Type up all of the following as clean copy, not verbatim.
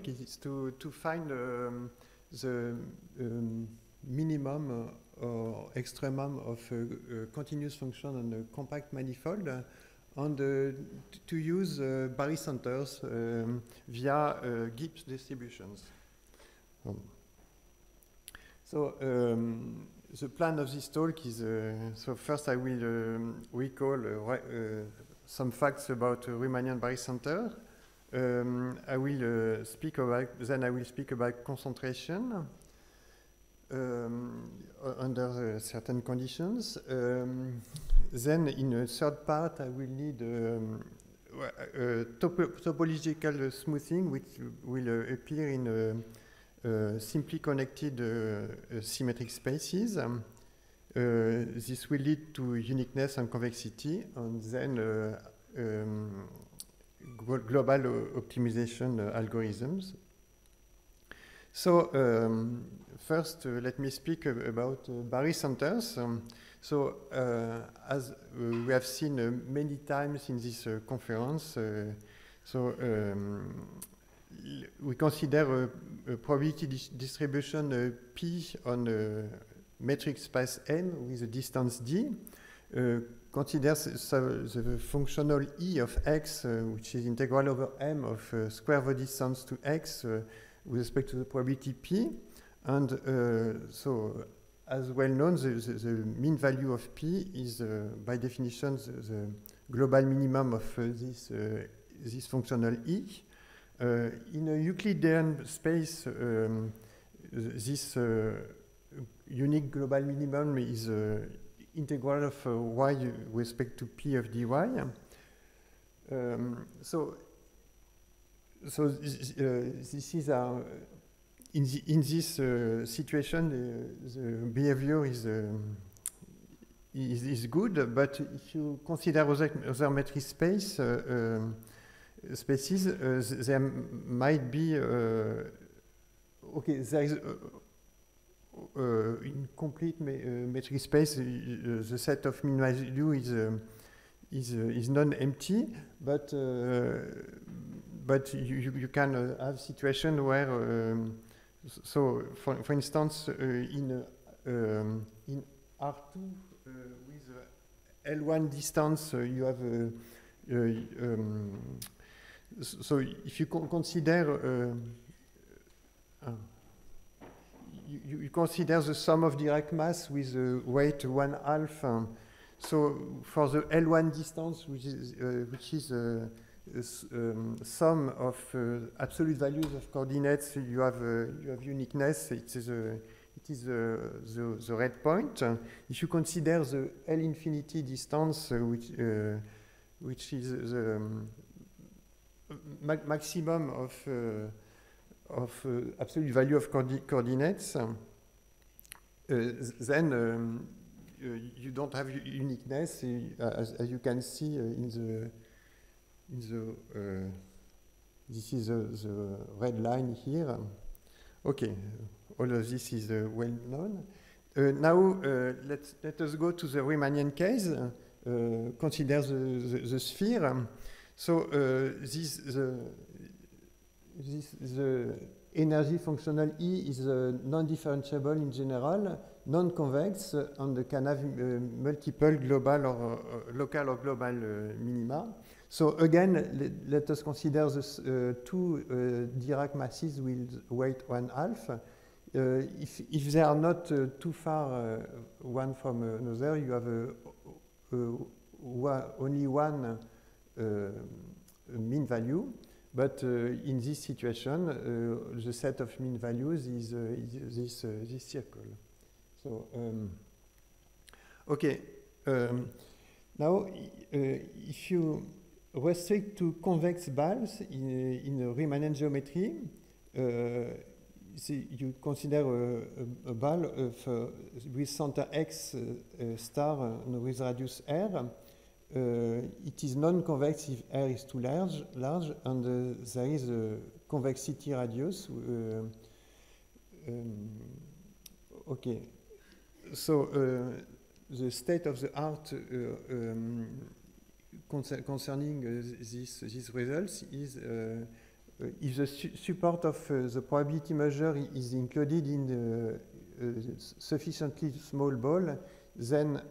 is to find the minimum or extremum of a continuous function on a compact manifold, and to use barycenters via Gibbs distributions. So the plan of this talk is, so first I will recall some facts about Riemannian barycenter. I will then I will speak about concentration under certain conditions. Then in a third part, I will need topological smoothing, which will appear in simply connected symmetric spaces. This will lead to uniqueness and convexity, and then global optimization algorithms. So first, let me speak about barycenters. So as we have seen many times in this conference, we consider a probability distribution P on a metric space N with a distance D. Consider the functional E of x, which is integral over m of square the distance to x with respect to the probability P. And so, as well known, the mean value of P is, by definition, the global minimum of this functional E. In a Euclidean space, this unique global minimum is integral of y with respect to P of dy. This is our, in this situation, the behavior is good, but if you consider other metric spaces, there might be okay. There is in complete metric space, the set of mean value is non-empty, but you can have situation where so for instance in R2 with L1 distance you have so if you consider you consider the sum of Dirac mass with weight 1/2. So for the L1 distance, which is sum of absolute values of coordinates, you have uniqueness. It is the red point. If you consider the L infinity distance, which is the maximum of absolute value of coordinates, then you don't have uniqueness, as you can see this is the red line here. Okay, all of this is well known. Now let us go to the Riemannian case. Consider the sphere. So the energy functional E is non-differentiable in general, non-convex, and can have multiple global or local or global minima. So again, let us consider this two Dirac masses with weight 1/2. If they are not too far one from another, you have only one mean value. But in this situation, the set of mean values is this circle. So, okay. Now, if you restrict to convex balls in a Riemannian geometry, you consider a ball with center x star and with radius r. It is non-convex if R is too large, and there is a convexity radius. Okay, so the state of the art concerning these results is if the support of the probability measure is included in the sufficiently small ball, then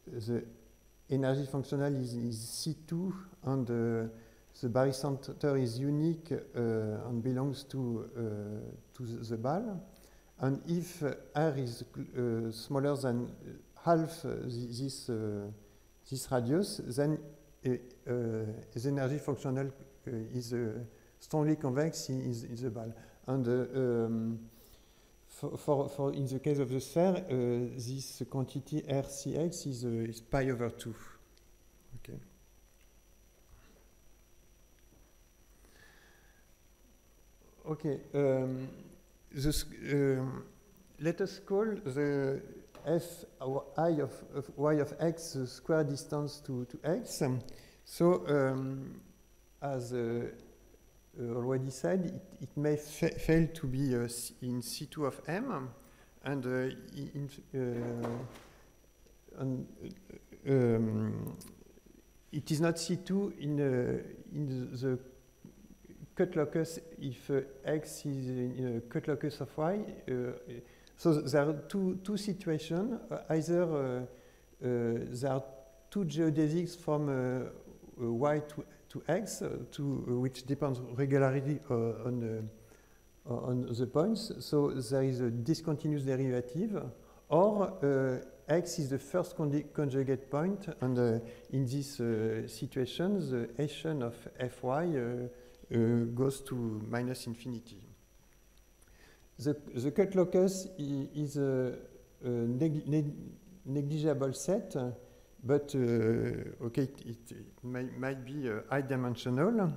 the energy functional is C2, and the barycenter is unique and belongs to the ball. And if R is smaller than half this radius, then the energy functional is strongly convex in the ball. And for in the case of the sphere, this quantity RCX is pi over 2. Okay. Okay. Let us call the f I of y of x the square distance to x. So, as already said, it may fail to be in C2 of M, and it is not C2 in the cut locus if x is in a cut locus of y. So there are two situations. Either there are two geodesics from y to x, which depends regularly on the points. So there is a discontinuous derivative, or x is the first conjugate point, and in this situation, the Hessian of fy goes to minus infinity. The cut locus is a negligible set, but okay, it might be high-dimensional,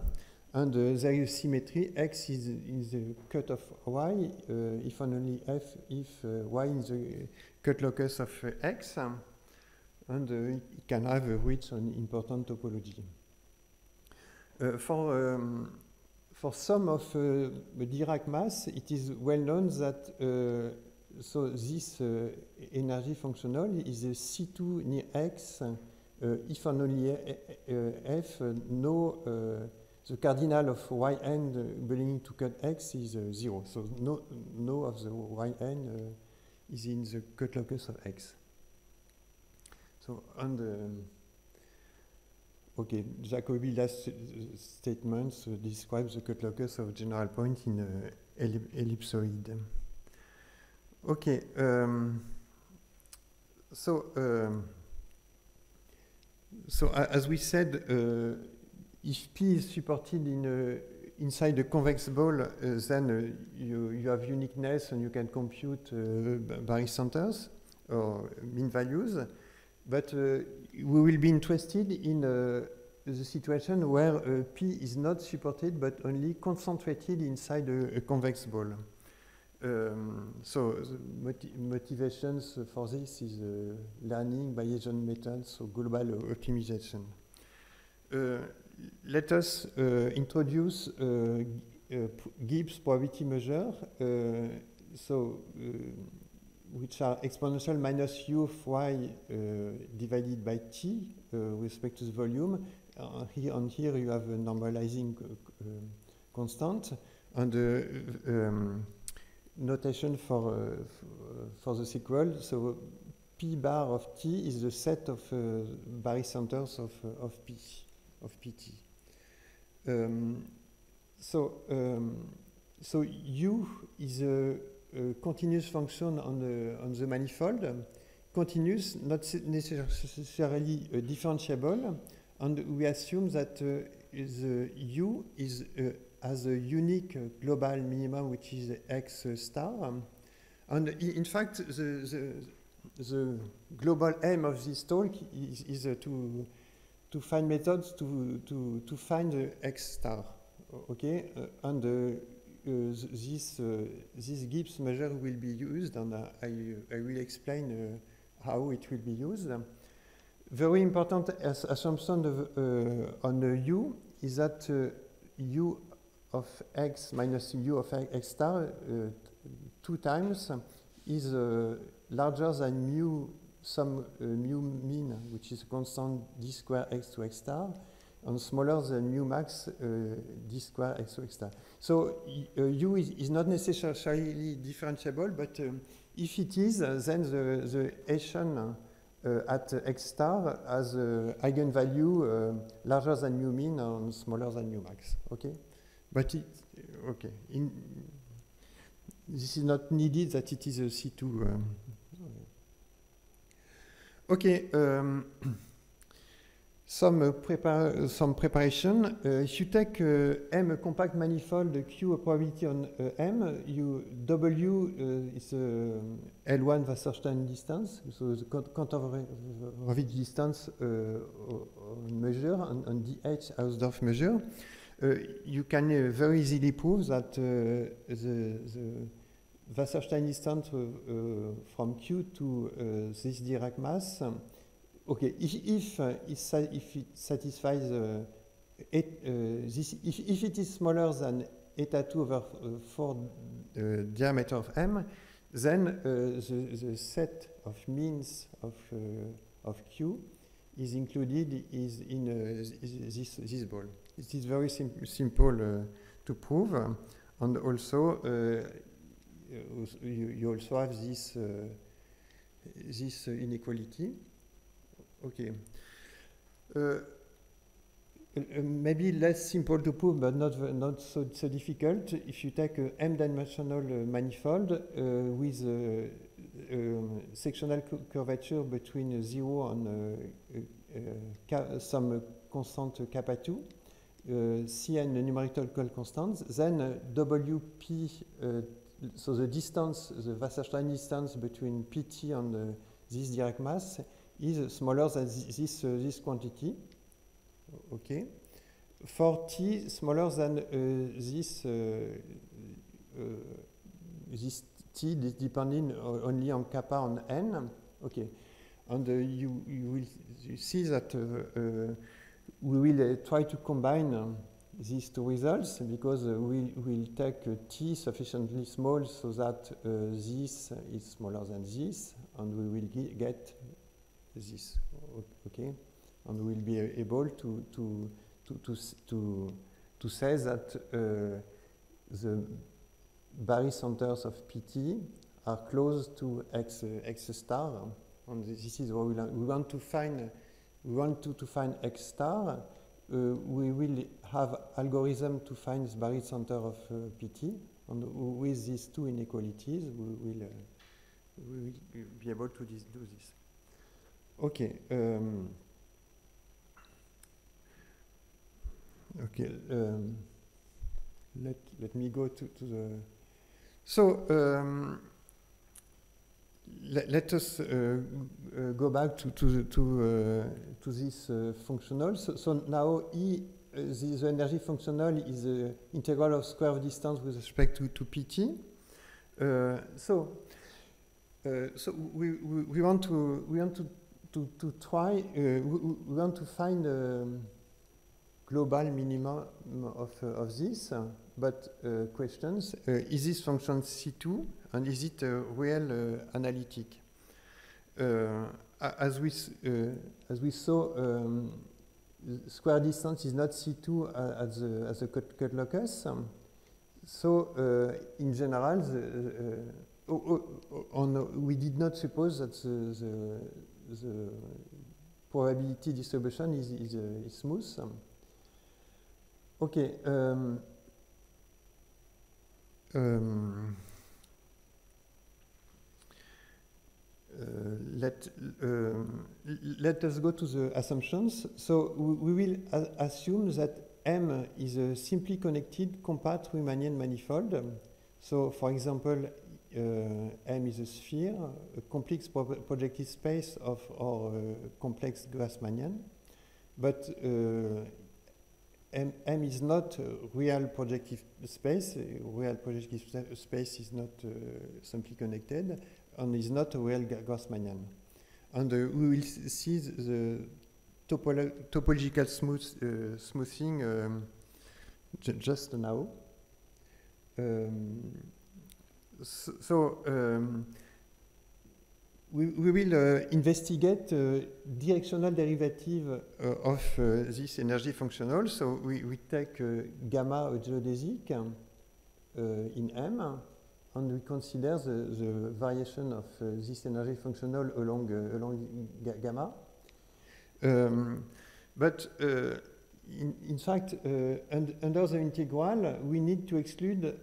and there is symmetry. X is in the cut of y, if and only if y is the cut locus of x, and it can have a width on important topology. For some of the Dirac mass, it is well known that so this energy functional is a C2 near x if and only f no the cardinal of yn belonging to cut x is 0. So no of the yn is in the cut locus of x. So and okay, Jacobi last statements describes the cut locus of general point in ellipsoid. Okay, so as we said, if P is supported inside a convex ball, then you have uniqueness and you can compute barycenters or mean values. But we will be interested in the situation where P is not supported but only concentrated inside a convex ball. So the motivations for this is learning Bayesian methods, so global optimization. Let us introduce Gibbs probability measure. Which are exponential minus u of y divided by t with respect to the volume. Here you have a normalizing constant, and notation for the sequel. So p bar of t is the set of barycenters of pt. So u is a continuous function on the manifold, continuous, not necessarily differentiable, and we assume that the u is has a unique global minimum, which is x star, and in fact the global aim of this talk is to find methods to find the x star. Okay, and this Gibbs measure will be used, and I will explain how it will be used. Very important assumption on u is that u of x minus u of x star 2 times is larger than mu mean, which is constant d square x to x star, and smaller than mu max d square xo star. So u is not necessarily differentiable, but if it is, then the Hessian at x star has eigenvalue larger than mu min and smaller than mu max. Okay, but okay. This is not needed that it is a C2. Okay. Some preparation. If you take M a compact manifold, Q a probability on M, W is L1 Wasserstein distance, so the Cantor-Rovitch distance measure, and DH Hausdorff measure. You can very easily prove that the Wasserstein distance from Q to this Dirac mass. Okay, if it satisfies if it is smaller than eta 2 over 4 diameter of M, then the set of means of Q is included in this ball. It is very simple to prove, and also you also have this inequality. Okay. Maybe less simple to prove, but not so difficult. If you take a m-dimensional manifold with sectional curvature between 0 and some constant kappa 2, Cn numerical constants, then Wp, so the distance, the Wasserstein distance between Pt and this Dirac mass is smaller than this quantity. Okay. For T smaller than this T depending only on kappa on N. Okay. And you will see that we will try to combine these two results, because we will take T sufficiently small so that this is smaller than this, and we will get this. Okay. And we'll be able to say that the barycenters of Pt are close to x star, and this is what we want to find. We want to find x star. We will have algorithm to find the barycenter of Pt, and with these two inequalities, we will be able to do this. Okay. Okay, let me go to the. So let us go back to this functional. So now E, the energy functional is the integral of square of distance with respect to Pt. So we want to try. We want to find. Global minimum of this, but questions, is this function C2, and is it real analytic? As we saw, square distance is not C2 as a cut locus. So in general, we did not suppose that the probability distribution is smooth. Okay. Let us go to the assumptions. So we will assume that M is a simply connected compact Riemannian manifold. So, for example, M is a sphere, a complex projective space of our complex Grassmannian, but M is not a real projective space. Real projective space is not simply connected, and is not a real Grassmannian. And we will see the topological smoothing just now. we will investigate directional derivative of this energy functional. So we take gamma geodesic in M, and we consider the variation of this energy functional along gamma. But in fact, under the integral, we need to exclude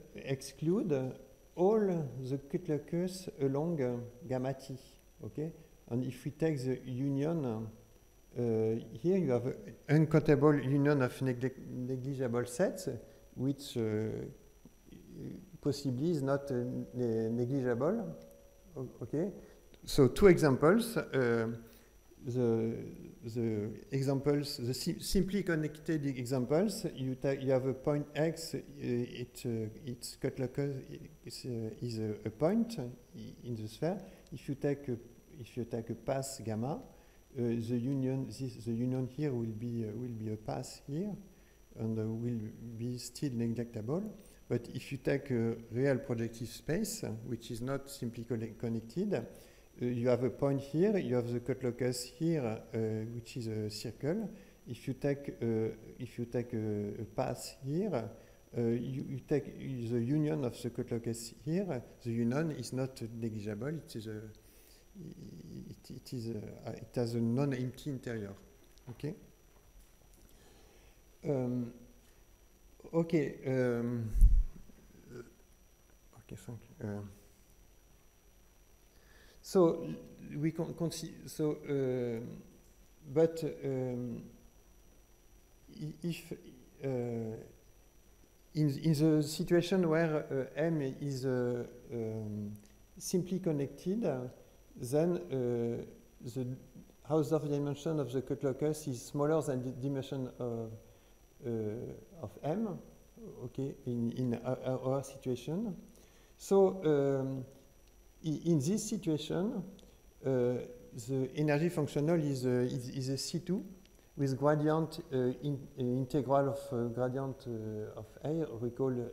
all the Kutlakers along gamma t. Okay, and if we take the union, here you have an uncountable union of negligible sets, which possibly is not negligible. Okay, so two examples. The examples, the simply connected examples, you have a point x, its Kutlaka is a point in the sphere. If you take a path gamma, the union here will be a path here, and will be still neglectable. But if you take a real projective space, which is not simply connected, you have a point here, you have the Kutlacus here, which is a circle. If you take a path here, you take the union of the Kutlacus here. The union is not negligible. It has a non-empty interior. Okay. Okay. Okay. Thank you. So we consider. But if in the situation where M is simply connected, then the Hausdorff dimension of the Kutlacus is smaller than the dimension of M. Okay, in our situation. So in this situation, the energy functional is a C2 with gradient integral of gradient of A. Recall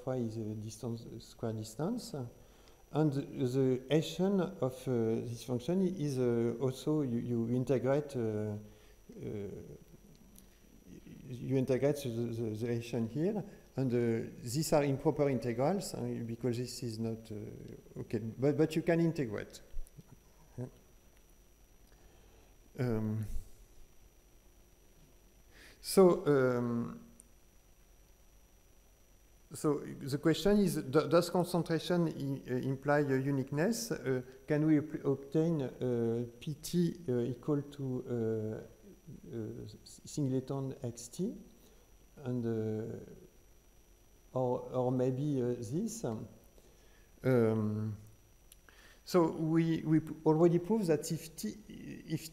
Fy is a distance, square distance, and the Hessian of this function is also you integrate the Hessian here. And these are improper integrals because this is not okay, but you can integrate. Yeah. So the question is: does concentration imply uniqueness? Can we obtain Pt equal to singleton xt, and or maybe this. So we already proved that if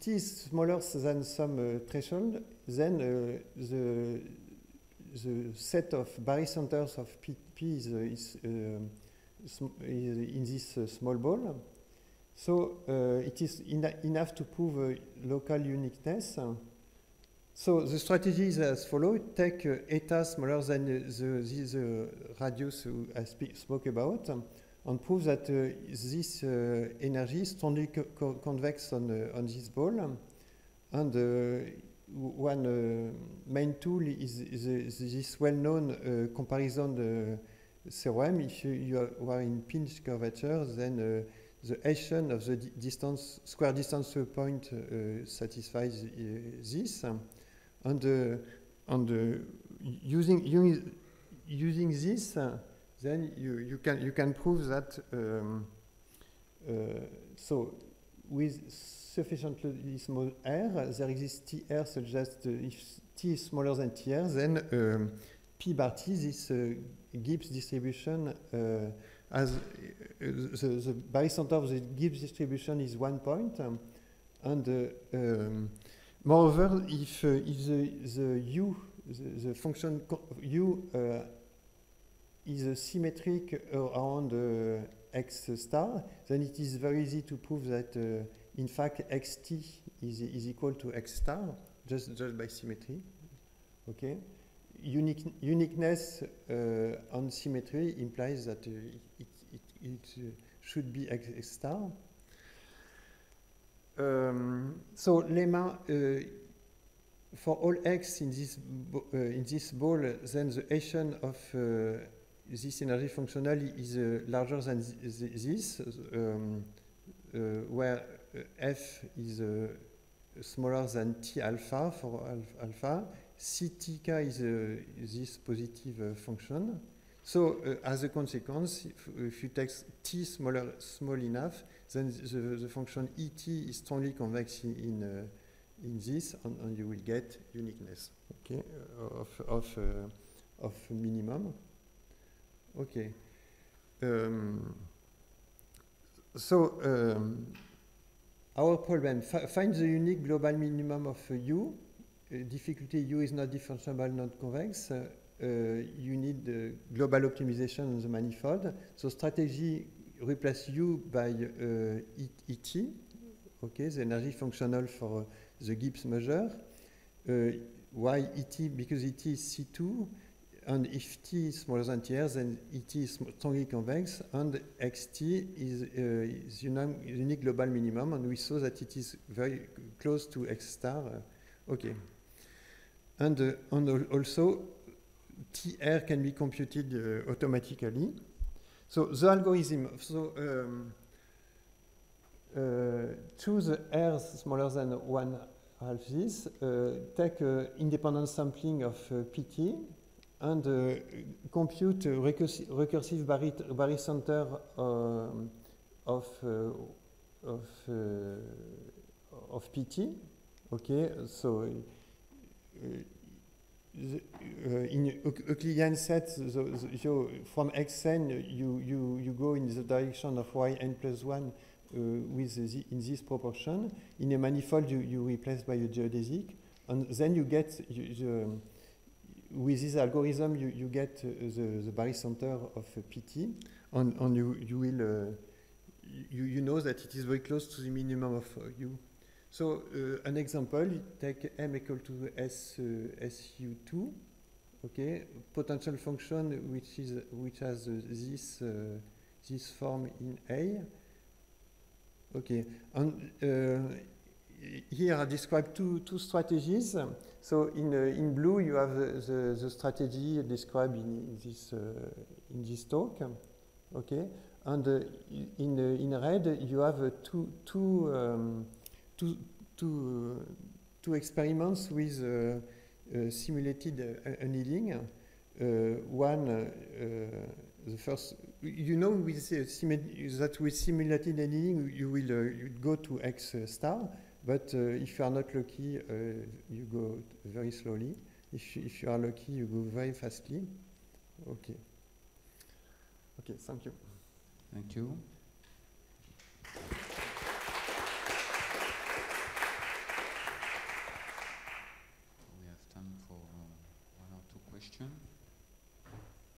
t is smaller than some threshold, then the set of barycenters of P is in this small ball. So it is enough to prove local uniqueness. So the strategy is as follows: take eta smaller than the radius I spoke about, and prove that this energy is strongly convex on this ball. And one main tool is this well-known comparison theorem. If you are in pinch curvature, then the Hessian of the square distance to a point satisfies this. And using this, then you can prove that so with sufficiently small r, there exists Tr such that if T is smaller than Tr, then P bar T, this Gibbs distribution, as the barycenter of the Gibbs distribution is 1 point, and moreover, if the U, the function U is symmetric around x star, then it is very easy to prove that in fact xt is equal to x star just by symmetry. Okay, uniqueness on symmetry implies that it should be x star. So lemma, for all x in this ball, then the Hessian of this energy functional is larger than this, where f is smaller than t alpha for alpha. Ctk is this positive function. So as a consequence, if you take t small enough, then the function et is strongly convex in this, and you will get uniqueness, okay, of minimum. Okay. Our problem: find the unique global minimum of U. Difficulty: U is not differentiable, not convex. You need global optimization on the manifold. So strategy: replace U by ET. Okay, the energy functional for the Gibbs measure. Why ET? Because ET is C2, and if T is smaller than TR, then ET is strongly convex, and XT is unique global minimum, and we saw that it is very close to X star. Okay, and also TR can be computed automatically. So the algorithm. So choose R's smaller than 1/2 this. Take independent sampling of PT. And compute recursive barycenter of PT. Okay, so in Euclidean set, from Xn you go in the direction of Yn plus 1 in this proportion. In a manifold, you replace by a geodesic, and then you get with this algorithm, you get the barycenter of PT, and you will you know that it is very close to the minimum of U. So an example: take M equal to SU2. Okay, potential function which has this form in A. Okay, and here I describe two strategies. So in blue you have the strategy described in this talk, okay, and in red you have two experiments with simulated annealing. One, the first, you know, with that with simulated annealing you will go to X star. But if you are not lucky, you go very slowly. If you are lucky, you go very fastly. Okay. Okay, thank you. Thank you. We have time for one or two questions.